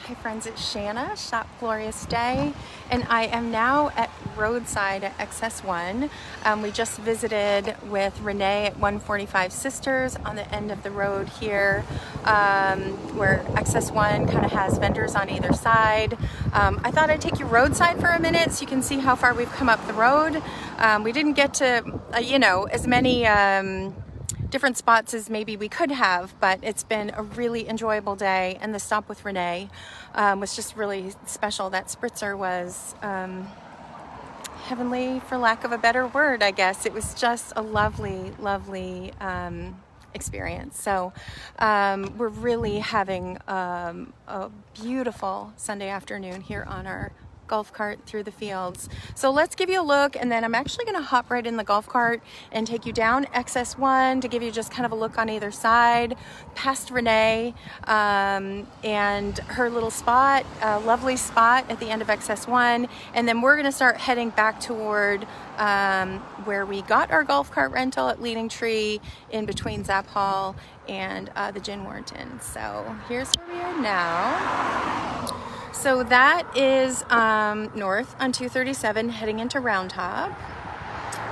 Hi friends, it's Shanna, Shop Glorious Day, and I am now at roadside at XS1. We just visited with Renee at 145 Sisters on the end of the road here, where XS1 kind of has vendors on either side. I thought I'd take you roadside for a minute so you can see how far we've come up the road. We didn't get to, as many different spots as maybe we could have, but it's been a really enjoyable day, and the stop with Renee was just really special. That spritzer was heavenly, for lack of a better word, I guess. It was just a lovely experience. So we're really having a beautiful Sunday afternoon here on our golf cart through the fields. So let's give you a look, and then I'm actually going to hop right in the golf cart and take you down XS1 to give you just kind of a look on either side, past Renee and her little spot, a lovely spot at the end of XS1, and then we're going to start heading back toward where we got our golf cart rental at Leaning Tree, in between Zapp Hall and the Gin Warrenton. So here's where we are now. So that is north on 237 heading into Round Top.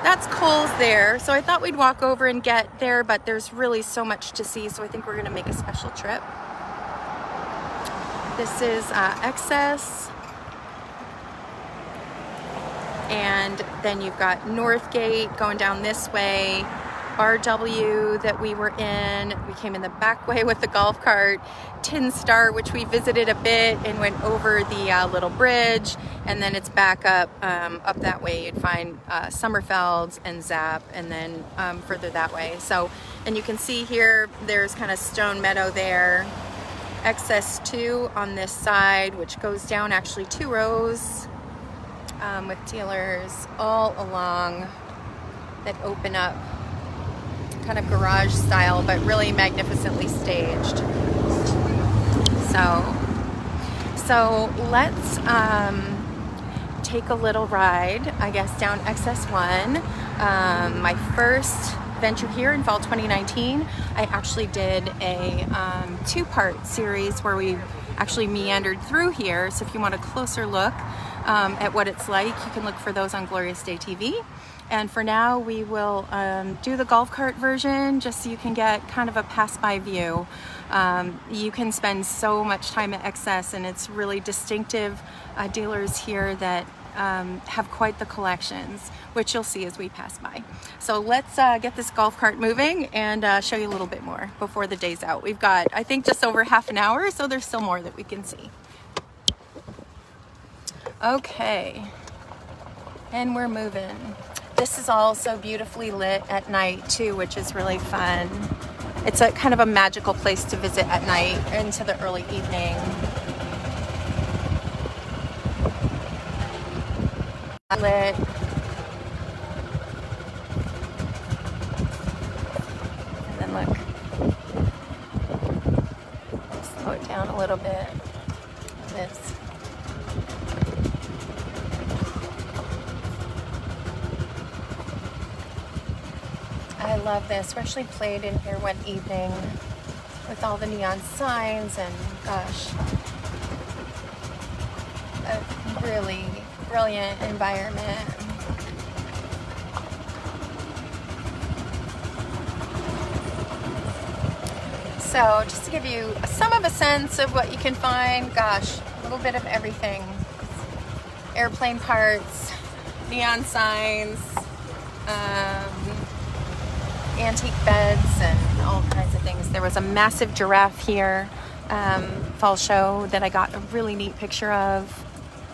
That's Coles there. So I thought we'd walk over and get there, but there's really so much to see, so I think we're going to make a special trip. This is Excess. And then you've got Northgate going down this way. RW that we were in. We came in the back way with the golf cart. Tin Star, which we visited a bit and went over the little bridge, and then it's back up that way. You'd find Sommerfeld's and Zapp, and then further that way. So, and you can see here there's kind of Stone Meadow there. XS2 on this side, which goes down actually 2 rows with dealers all along that open up, kind of garage style, but really magnificently staged. So let's take a little ride, I guess, down XS1. My first venture here in fall 2019, I actually did a 2-part series where we actually meandered through here. So if you want a closer look at what it's like, you can look for those on Glorious Day TV. And for now, we will do the golf cart version just so you can get kind of a pass-by view. You can spend so much time at XS, and it's really distinctive dealers here that have quite the collections, which you'll see as we pass by. So let's get this golf cart moving and show you a little bit more before the day's out. We've got, I think, just over half an hour, so there's still more that we can see. Okay, and we're moving. This is also beautifully lit at night too, which is really fun. It's a kind of a magical place to visit at night into the early evening. Lit. And then look. Slow it down a little bit. This. I love this, especially played in here one evening with all the neon signs, and gosh, a really brilliant environment. So just to give you some of a sense of what you can find, gosh, a little bit of everything. Airplane parts, neon signs, antique beds, and all kinds of things. There was a massive giraffe here, fall show, that I got a really neat picture of.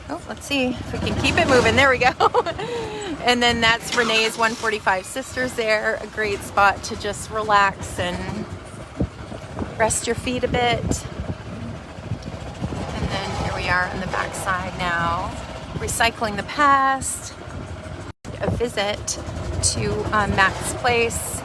Oh, let's see if we can keep it moving. There we go. And then that's Renee's 145 Sisters there, a great spot to just relax and rest your feet a bit. And then here we are on the back side now, recycling the past. A visit to Matt's Place.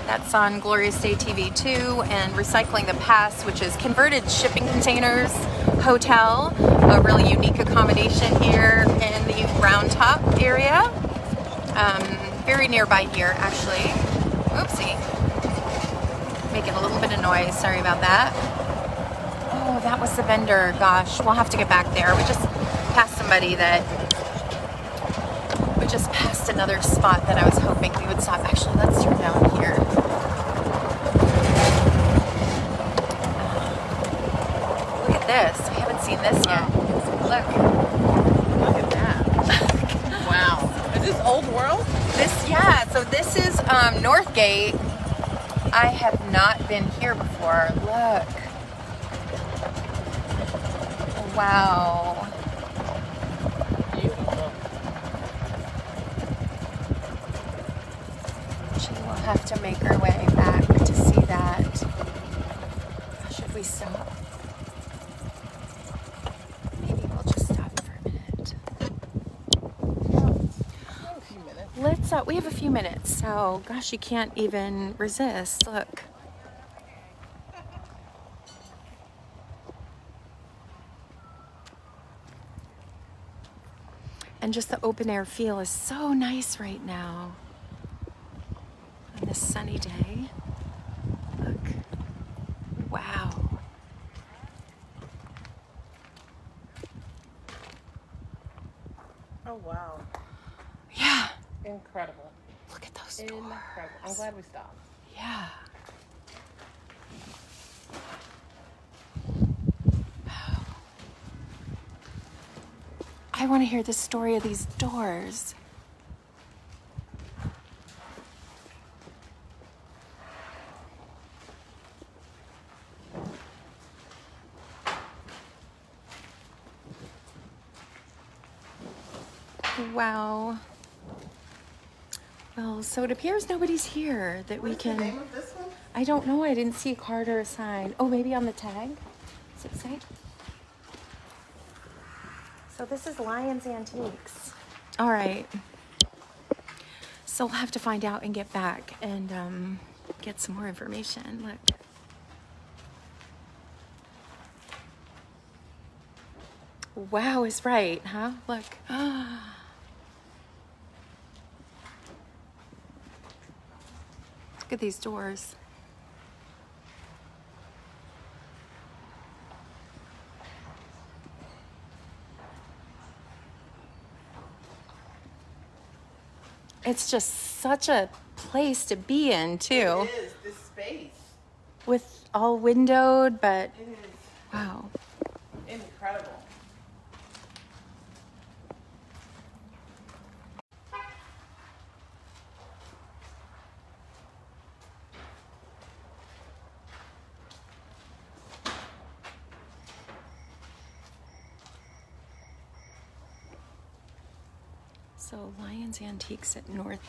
That's on Glorious Day TV too, and Recycling the Past, which is converted shipping containers hotel, a really unique accommodation here in the Round Top area, very nearby here actually. Oopsie, making a little bit of noise, sorry about that. Oh, Oh, that was the vendor. Gosh, we'll have to get back there. We just passed somebody that... We just passed another spot that I was hoping we would stop. Actually, let's turn down here. Look at this. I haven't seen this yet. Look. Look at that. Wow. Is this old world? Yeah, so this is Northgate. I have not been here before. Look. Wow. Beautiful. She will have to make her way back to see that. Should we stop? Maybe we'll just stop for a minute. A few minutes. We have a few minutes, so gosh, you can't even resist. Look. And just the open air feel is so nice right now. On this sunny day. Look. Wow. Oh, wow. Yeah. Incredible. Look at those doors. Incredible. I'm glad we stopped. Yeah. Wow. I want to hear the story of these doors. Wow. Well, so it appears nobody's here that we can... What's the name of this one? I don't know. I didn't see a card or a sign. Oh, maybe on the tag? Does it say? So this is Lions Antiques. All right. So we'll have to find out and get back and get some more information. Look. Wow is right, huh? Look. Look at these doors. It's just such a place to be in, too. It is. This space. With all windowed, but It is wow. incredible. So Lions Antiques at North.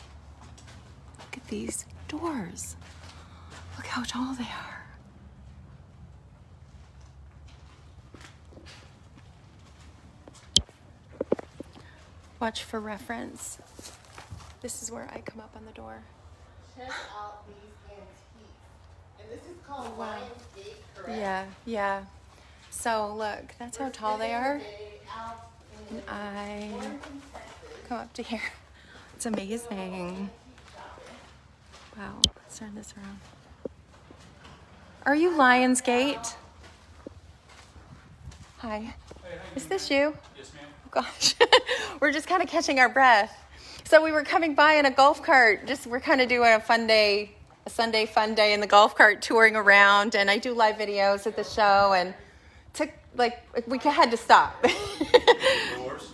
Look at these doors. Look how tall they are. Watch for reference. This is where I come up on the door. Check out these antiques. And this is called Northgate, correct? Yeah. So look, that's how tall they are. And I come up to here. It's amazing. Wow, let's turn this around. Are you Lionsgate? Hi. Is this you? Yes, ma'am. Oh, gosh. We're just kind of catching our breath. So we were coming by in a golf cart. We're kind of doing a fun day, a Sunday fun day in the golf cart, touring around. And I do live videos at the show, and we had to stop. Doors.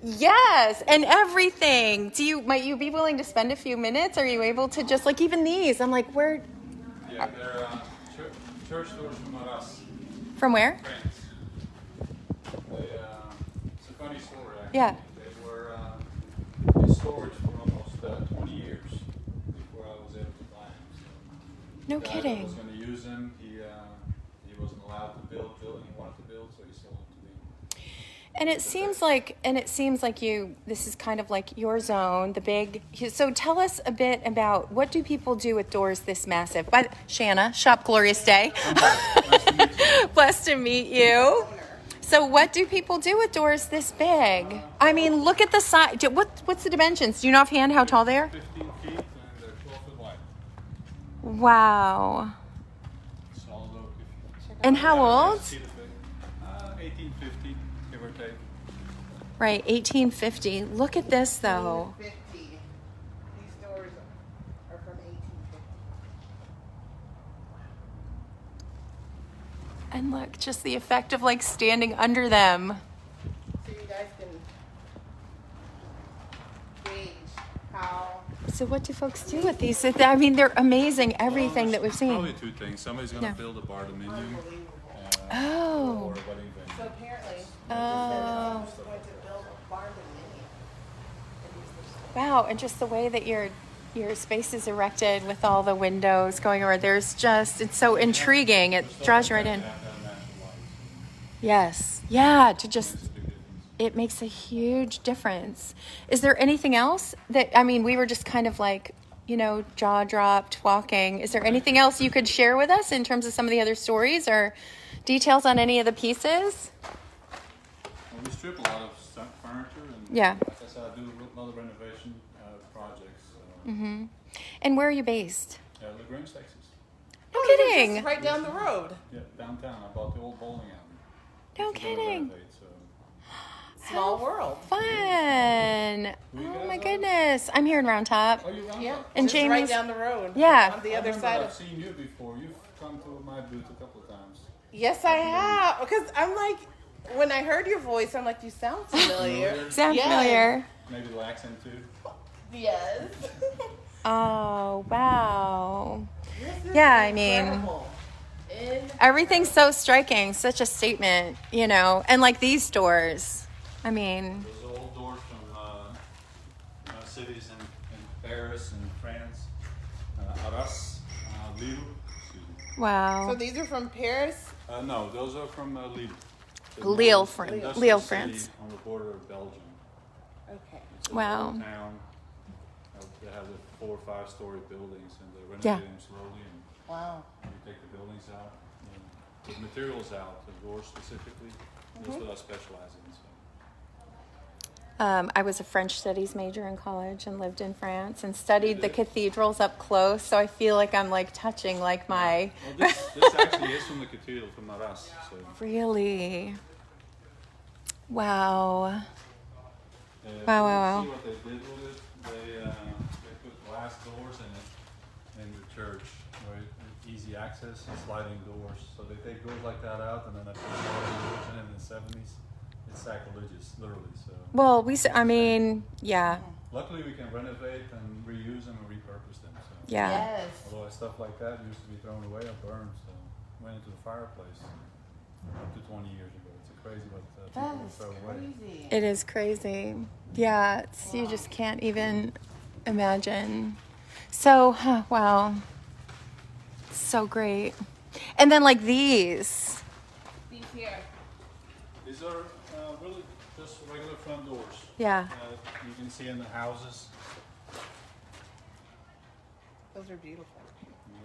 Yes, and everything. Might you be willing to spend a few minutes? Are you able to just even these? I'm like, where? Yeah, they're church doors from us, From where? France. It's a funny story, actually. Yeah. They were in storage for almost 20 years before I was able to buy them. So No the guy kidding. that was going to use them, he wasn't allowed to build, and he wanted to build, so he sold them to me. And it seems like this is kind of like your zone, the big. So tell us a bit about what do people do with doors this massive? Shanna, Shop Glorious Day. Blessed to meet you. So what do people do with doors this big? I mean, look at the size. What's the dimensions? Do you know offhand how tall they are? 15 feet, and they're 12 foot wide. Wow. Solid oak. And how old? 1850, give or take. Right, 1850. Look at this though. 1850. These doors are from 1850. And look, just the effect of like standing under them. So you guys can gauge how. So what do folks do with these? I mean, they're amazing, everything that we've seen. Probably two things. Somebody's going to Yeah. build a bardominium Oh. or a wedding venue. So apparently, Oh. someone's going to build a barn dominion and use this. Wow, and just the way that your space is erected with all the windows going over, it's so intriguing. It draws you right in. Yes. Yeah, it makes a huge difference. Is there anything else I mean, we were just kind of like, jaw dropped walking. Is there anything else you could share with us in terms of some of the other stories or details on any of the pieces? Well, we strip a lot of furniture, and Yeah. like I said, I do a lot of renovation projects. And where are you based? LaGrange, Texas. No Just kidding. right down the road. Yeah, downtown. I bought the old bowling alley. No Which we're gonna kidding. renovate, so. Small world. Fun. Oh my goodness. I'm here in Round Top. Oh, you're around Yeah. that? And Just right Jamie's- down the road. Yeah. On the I other remember side I've of. seen you before. You've come to my booth a couple of times. Yes, I have. Because I'm like, when I heard your voice, I'm like, you sound familiar. Sound Yes. familiar? Maybe the accent too. Yes. Oh, wow. This is Yeah, I mean- incredible. Everything's so striking, such a statement, and like these doors. I mean, Those are old doors from cities in Paris and France. Arras, Lille. Excuse me. wow. So these are from Paris. No, those are from Lille. The Lille, most France. industrial Lille, city France. On the border of Belgium. Okay. It's a Wow. little town. They have the 4 or 5 story buildings, and they're Yeah. renovating them slowly. And Wow. you take the buildings out, and the materials out, the doors specifically. That's what I specialize in. So. I was a French studies major in college and lived in France and studied the cathedrals up close. So I feel like I'm like touching like my. Well, this actually is from the cathedral from Arras. So. Really? Wow. You Wow. See what they did with it? They put glass doors in the church, right? Easy access and sliding doors. So they take doors like that out, and then they put sliding doors in the 70s. It's sacrilegious, literally. So. Well, yeah. Luckily, we can renovate and reuse them and repurpose them. So. Yeah. Yes. Although stuff like that used to be thrown away or burned, so went into the fireplace up to 20 years ago. It's crazy what people That is throw away. crazy. It is crazy. Yeah, you just can't even imagine. So, wow. So great. And then like these. These here. These are really just regular front doors. Yeah. You can see in the houses. Those are beautiful.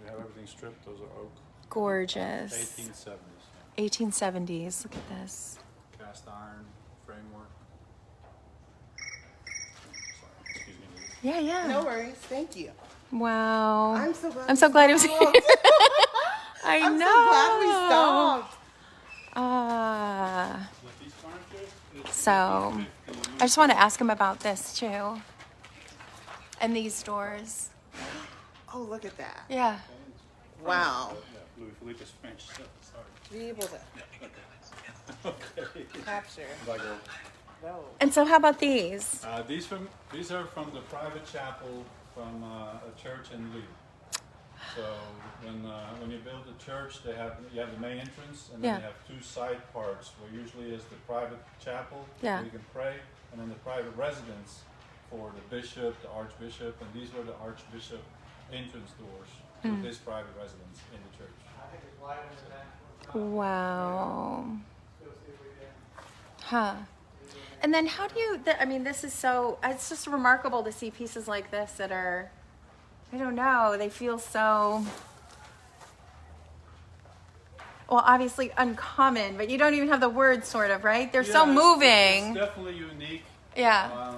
We have everything stripped. Those are oak. Gorgeous. 1870s. 1870s. Look at this. Cast iron framework. Sorry, excuse me. Yeah, yeah. No worries. Thank you. Wow. I'm so glad. I'm so glad it was. stopped. I I'm know. so glad we stopped. With these furniture, it's So, 1850. I just want to ask him about this too. And these doors. Oh, look at that. Yeah. Wow. Yeah, Louis Philippe is French. So, sorry. Be able to Okay. capture Like a- those. And so, how about these? These are from the private chapel from a church in Lille. So when you build a church, you have the main entrance, and then Yeah. you have 2 side parts where usually is the private chapel Yeah. where you can pray, and then the private residence for the bishop, the archbishop, and these were the archbishop entrance doors to this private residence in the church. Wow. Huh. And then how do you, I mean, this is so, it's just remarkable to see pieces like this that are, I don't know, they feel so, well, obviously uncommon, but you don't even have the words sort of, right? They're so Yeah, moving. It's definitely unique. Yeah.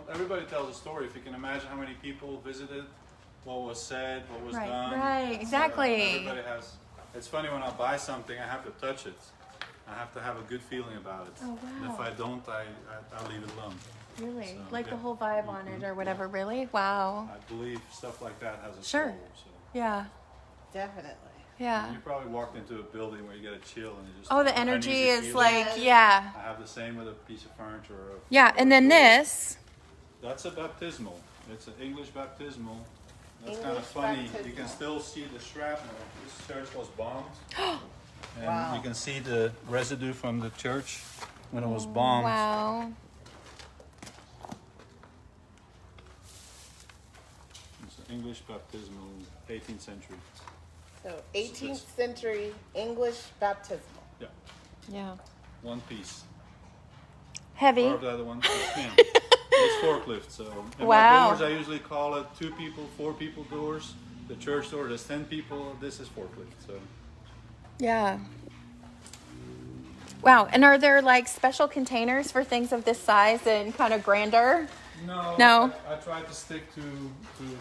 Everybody tells a story. If you can imagine how many people visited, what was said, what was Right, done. right, exactly. Everybody has It's funny when I buy something, I have to touch it. I have to have a good feeling about it. Oh, And if wow. I don't, I leave it alone. Really? So, Like the yeah. whole vibe on it or whatever, really? Wow. I believe stuff like that has a Sure. soul. So. Yeah. Definitely. Yeah. You probably walked into a building where you get a chill and you just Oh, the an energy uneasy is feeling. like, Yes. yeah. I have the same with a piece of furniture. Or Yeah, and then this. That's a baptismal. It's an English baptismal. That's kind of English funny. You baptismal. can still see the shrapnel. This church was bombed. And Wow. you can see the residue from the church when it was bombed. Wow. It's an English baptismal, 18th century. So 18th century English baptismal. Yeah, Yeah. one piece. Heavy. Or the other one. Yeah. It's forklift. So and Wow. my doors, I usually call it 2 people, 4 people doors. The church door, there's 10 people. This is forklift. So Yeah. Wow. And are there like special containers for things of this size and kind of grander? No. I tried to stick to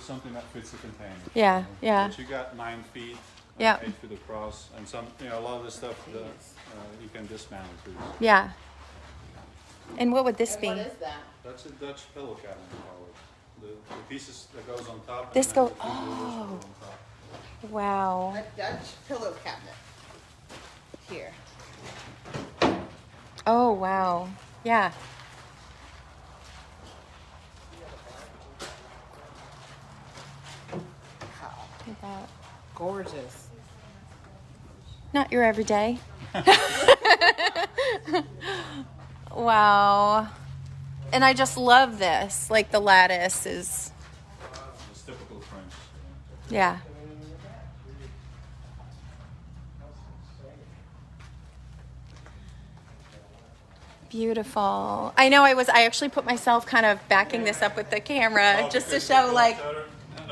something that fits the container. Yeah, yeah. But you got 9 feet. Yeah. 8 feet across, and some, a lot of this stuff you can dismantle too. Yeah. And what would this And be? what is that? That's a Dutch pillow cabinet, we call it. The pieces that goes on top. This and then go- the 2 doors oh. go on top. Wow. A Dutch pillow cabinet. Here. Oh, wow. Yeah. Wow. Look at that. Gorgeous. Not your everyday. Wow. And I just love this. Like the lattice is, It's typical French. yeah. Beautiful. I know I actually put myself kind of backing this up with the camera just to show like,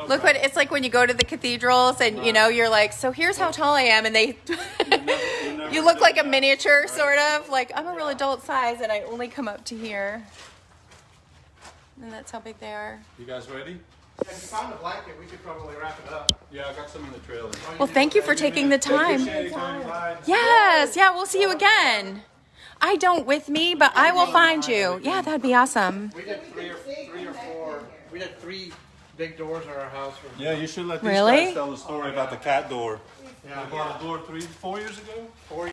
look what it's like when you go to the cathedrals and you're like, so here's how tall I am, and they you look like a miniature sort of, like I'm a real adult size and I only come up to here. And that's how big they are. You guys ready? If you found a blanket, we could probably wrap it up. Yeah, I got some in the trailer. Well, thank you for taking the time. Appreciate you coming by. Yes, yeah, we'll see you again. I don't with me, but I will find you. Yeah, that'd be awesome. We did three or four. We did 3 big doors in our house. Yeah, you should let these Really? guys tell the story about the cat door. Yeah. They bought a door 4 years ago. 4